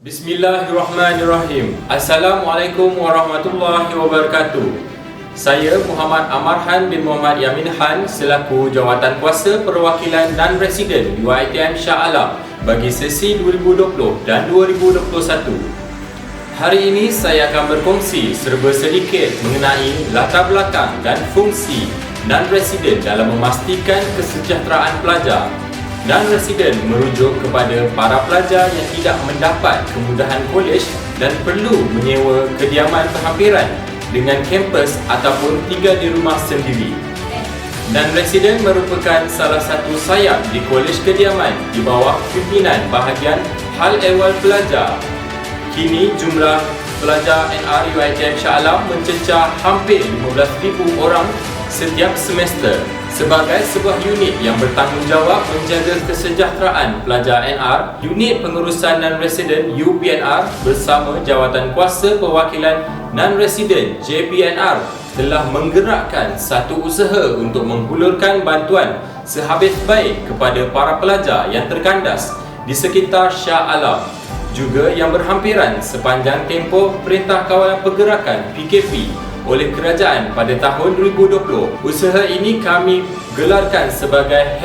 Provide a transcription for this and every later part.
Bismillahirrahmanirrahim. Assalamualaikum warahmatullahi wabarakatuh. Saya Muhammad Amarhan bin Muhammad Yamin Han selaku Jawatankuasa Perwakilan dan Residen UiTM Shah Alam bagi sesi 2020 dan 2021. Hari ini saya akan berkongsi serba sedikit mengenai latar belakang dan fungsi non-residen dalam memastikan kesejahteraan pelajar. Non-residen merujuk kepada para pelajar yang tidak mendapat kemudahan kolej dan perlu menyewa kediaman berhampiran dengan kampus ataupun tinggal di rumah sendiri. Non-residen merupakan salah satu sayap di kolej kediaman di bawah pimpinan bahagian hal ehwal pelajar. Kini jumlah pelajar NR UiTM Shah Alam mencecah hampir 15,000 orang setiap semester. Sebagai sebuah unit yang bertanggungjawab menjaga kesejahteraan pelajar NR, Unit Pengurusan Non-Residen UPNR bersama Jawatankuasa Perwakilan Non-Residen JPNR telah menggerakkan satu usaha untuk menghulurkan bantuan sehabis baik kepada para pelajar yang terkandas di sekitar Shah Alam, juga yang berhampiran sepanjang tempoh Perintah Kawalan Pergerakan PKP oleh kerajaan pada tahun 2020. Usaha ini kami gelarkan sebagai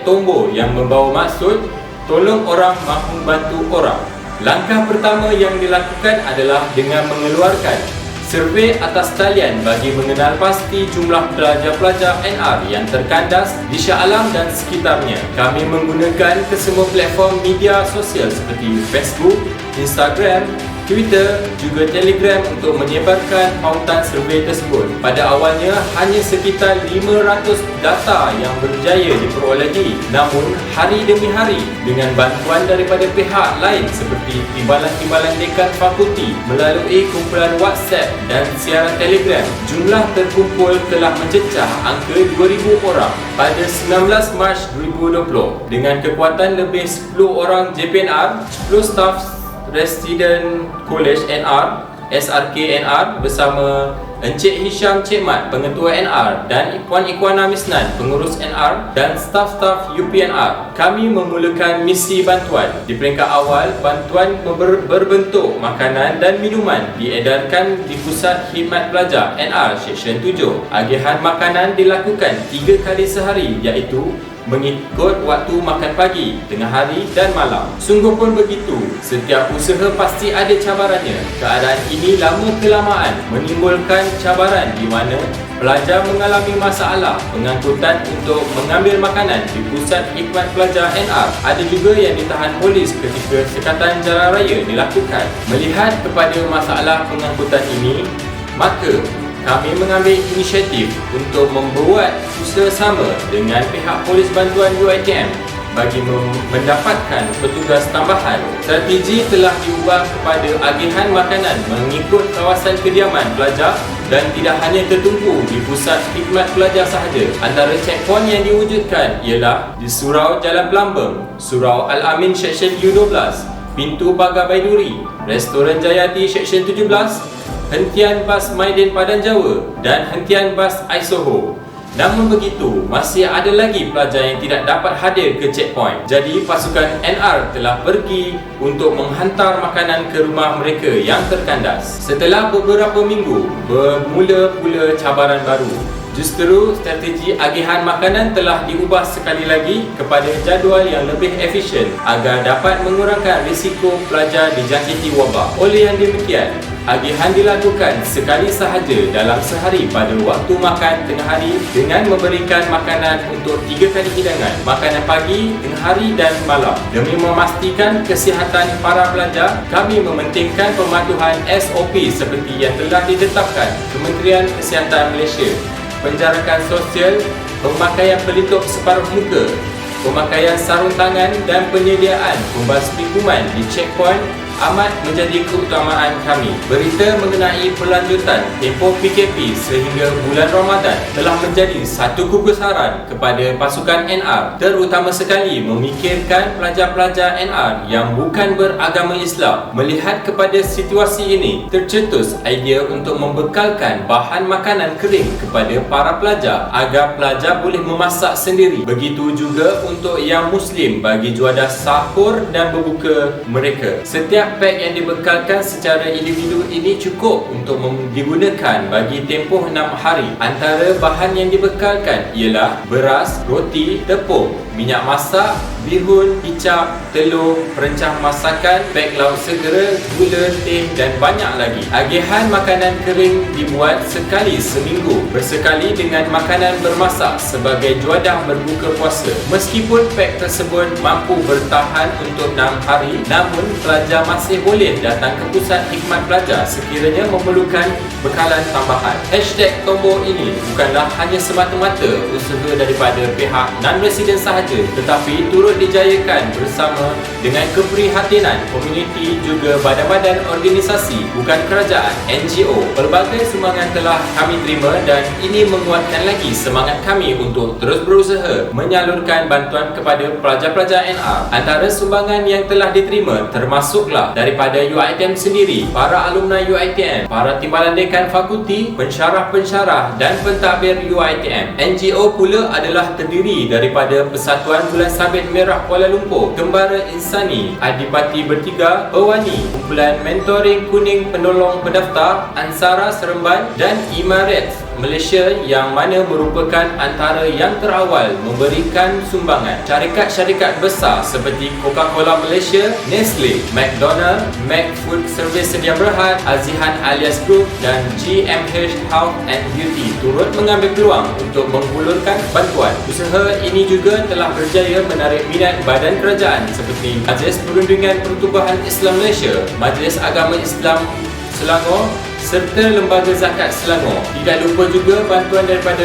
#Tombo yang membawa maksud tolong orang mahu bantu orang. Langkah pertama yang dilakukan adalah dengan mengeluarkan survei atas talian bagi mengenal pasti jumlah pelajar-pelajar NR yang terkandas di Shah Alam dan sekitarnya. Kami menggunakan kesemua platform media sosial seperti Facebook, Instagram, Twitter, juga Telegram untuk menyebarkan pautan survei tersebut. Pada awalnya, hanya sekitar 500 data yang berjaya diperolehi. Namun, hari demi hari, dengan bantuan daripada pihak lain seperti timbalan-timbalan dekan fakulti melalui kumpulan WhatsApp dan siaran Telegram, jumlah terkumpul telah mencecah angka 2,000 orang pada 19 Mac 2020. Dengan kekuatan lebih 10 orang JPNR, 10 staf Residen College NR, SRK NR bersama Encik Hisham Cik Mat, Pengetua NR, dan Puan Ikwana Misnan, Pengurus NR, dan staf-staf UPNR. Kami memulakan misi bantuan. Di peringkat awal, bantuan berbentuk makanan dan minuman diedarkan di Pusat Khidmat Pelajar NR Seksyen 7. Agihan makanan dilakukan 3 kali sehari, iaitu mengikut waktu makan pagi, tengah hari dan malam. Sungguh pun begitu, setiap usaha pasti ada cabarannya. Keadaan ini lama kelamaan menimbulkan cabaran di mana pelajar mengalami masalah pengangkutan untuk mengambil makanan di Pusat Khidmat Pelajar NR. Ada juga yang ditahan polis ketika sekatan jalan raya dilakukan. Melihat kepada masalah pengangkutan ini, maka kami mengambil inisiatif untuk membuat usaha sama dengan pihak polis bantuan UiTM bagi mendapatkan petugas tambahan. Strategi telah diubah kepada agihan makanan mengikut kawasan kediaman pelajar dan tidak hanya tertumpu di Pusat Khidmat Pelajar sahaja. Antara checkpoint yang diwujudkan ialah di Surau Jalan Pelambang, Surau Al-Amin Seksyen U12, Pintu Pagar Baiduri, Restoran Jayati Seksyen 17, hentian bas Maidin Padang Jawa dan hentian bas Aisoho. Namun begitu, masih ada lagi pelajar yang tidak dapat hadir ke checkpoint. Jadi pasukan NR telah pergi untuk menghantar makanan ke rumah mereka yang terkandas. Setelah beberapa minggu, bermula pula cabaran baru. Justru strategi agihan makanan telah diubah sekali lagi kepada jadual yang lebih efisien agar dapat mengurangkan risiko pelajar dijangkiti wabak. Oleh yang demikian, agihan dilakukan sekali sahaja dalam sehari pada waktu makan tengah hari dengan memberikan makanan untuk 3 kali hidangan, makanan pagi, tengah hari dan malam. Demi memastikan kesihatan para pelajar, kami mementingkan pematuhan SOP seperti yang telah ditetapkan Kementerian Kesihatan Malaysia. Penjarakan sosial, pemakaian pelitup separuh muka, pemakaian sarung tangan dan penyediaan pembasmi kuman di checkpoint amat menjadi keutamaan kami. Berita mengenai pelanjutan tempoh PKP sehingga bulan Ramadan telah menjadi satu kebesaran kepada pasukan NR, terutama sekali memikirkan pelajar-pelajar NR yang bukan beragama Islam. Melihat kepada situasi ini, tercetus idea untuk membekalkan bahan makanan kering kepada para pelajar agar pelajar boleh memasak sendiri. Begitu juga untuk yang Muslim bagi juadah sahur dan berbuka mereka. Setiap Setiap beg yang dibekalkan secara individu ini cukup untuk digunakan bagi tempoh 6 hari. Antara bahan yang dibekalkan ialah beras, roti, tepung, minyak masak, bihun, kicap, telur, perencah masakan, beg lauk segera, gula, teh dan banyak lagi. Agihan makanan kering dibuat sekali seminggu, bersekali dengan makanan bermasak sebagai juadah berbuka puasa. Meskipun beg tersebut mampu bertahan untuk 6 hari, namun pelajar masih boleh datang ke pusat khidmat pelajar sekiranya memerlukan bekalan tambahan. #Tombo ini bukanlah hanya semata-mata usaha daripada pihak non-resident sahaja, tetapi turut dijayakan bersama dengan keprihatinan komuniti juga badan-badan organisasi bukan kerajaan, NGO. Pelbagai sumbangan telah kami terima dan ini menguatkan lagi semangat kami untuk terus berusaha menyalurkan bantuan kepada pelajar-pelajar NR. Antara sumbangan yang telah diterima termasuklah daripada UiTM sendiri, para alumni UiTM, para timbalan dekan fakulti, pensyarah-pensyarah dan pentadbir UiTM. NGO pula adalah terdiri daripada Persatuan Bulan Sabit Merah Kuala Lumpur, Kembara Insani, Adipati Bertiga, Pewani, Kumpulan Mentoring Kuning Penolong Pendaftar, Ansara Seremban dan Imaret Malaysia yang mana merupakan antara yang terawal memberikan sumbangan. Syarikat-syarikat besar seperti Coca-Cola Malaysia, Nestle, McDonald, Mac Food Service Sedia Berhad, Azihan Alias Group dan GMH Health and Beauty turut mengambil peluang untuk menghulurkan bantuan. Usaha ini juga telah berjaya menarik minat badan kerajaan seperti Majlis Perundingan Pertubuhan Islam Malaysia, Majlis Agama Islam Selangor serta Lembaga Zakat Selangor. Tidak lupa juga bantuan daripada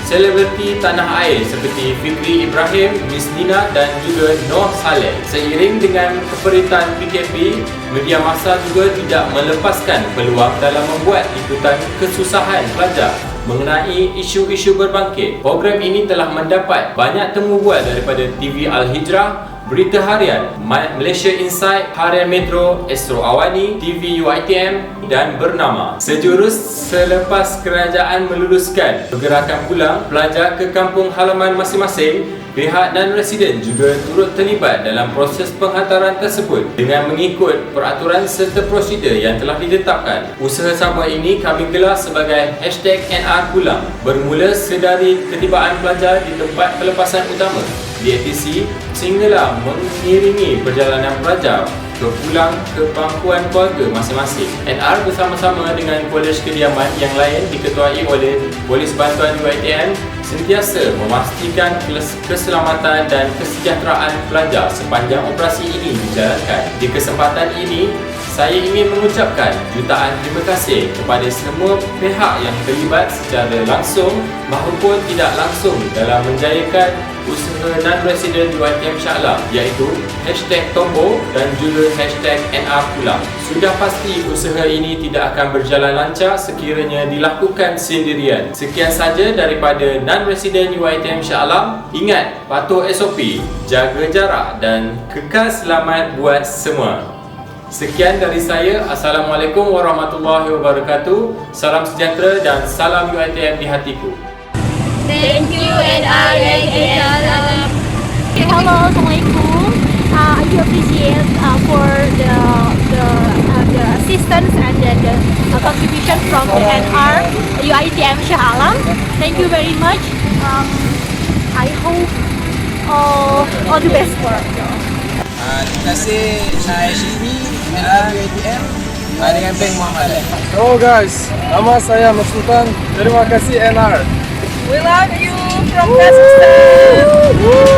selebriti tanah air seperti Fikri Ibrahim, Miss Nina dan juga Noh Saleh. Seiring dengan keperitan PKP, media masa juga tidak melepaskan peluang dalam membuat liputan kesusahan pelajar mengenai isu-isu berbangkit. Program ini telah mendapat banyak temu bual daripada TV Al-Hijrah, Berita Harian, Malaysia Insight, Harian Metro, Astro Awani, TV UiTM dan Bernama. Sejurus selepas kerajaan meluluskan pergerakan pulang pelajar ke kampung halaman masing-masing, pihak dan residen juga turut terlibat dalam proses penghantaran tersebut dengan mengikut peraturan serta prosedur yang telah ditetapkan. Usaha sama ini kami gelar sebagai #NR Pulang, bermula sedari ketibaan pelajar di tempat pelepasan utama di ATC sehinggalah mengiringi perjalanan pelajar pulang ke pangkuan keluarga masing-masing. NR bersama-sama dengan Kolej Kediaman yang lain diketuai oleh Polis Bantuan UiTM sentiasa memastikan keselamatan dan kesejahteraan pelajar sepanjang operasi ini dijalankan. Di kesempatan ini, saya ingin mengucapkan jutaan terima kasih kepada semua pihak yang terlibat secara langsung maupun tidak langsung dalam menjayakan usaha non-resident UiTM Shah Alam, iaitu #Tombo dan juga #NR Pulang. Sudah pasti usaha ini tidak akan berjalan lancar sekiranya dilakukan sendirian. Sekian saja daripada non-resident UiTM Shah Alam. Ingat, patuh SOP, jaga jarak dan kekal selamat buat semua. Sekian dari saya. Assalamualaikum warahmatullahi wabarakatuh. Salam sejahtera dan salam UiTM di hatiku. Thank you NR UiTM. Hello, Assalamualaikum. I do appreciate for the assistance and the contribution from the NR UiTM Shah Alam. Thank you very much. I hope all the best for you. Terima kasih saya Shimi NR UiTM dengan Bank Muhammad. Hello guys, nama saya Mas Sultan. Terima kasih NR. We love you from Kazakhstan.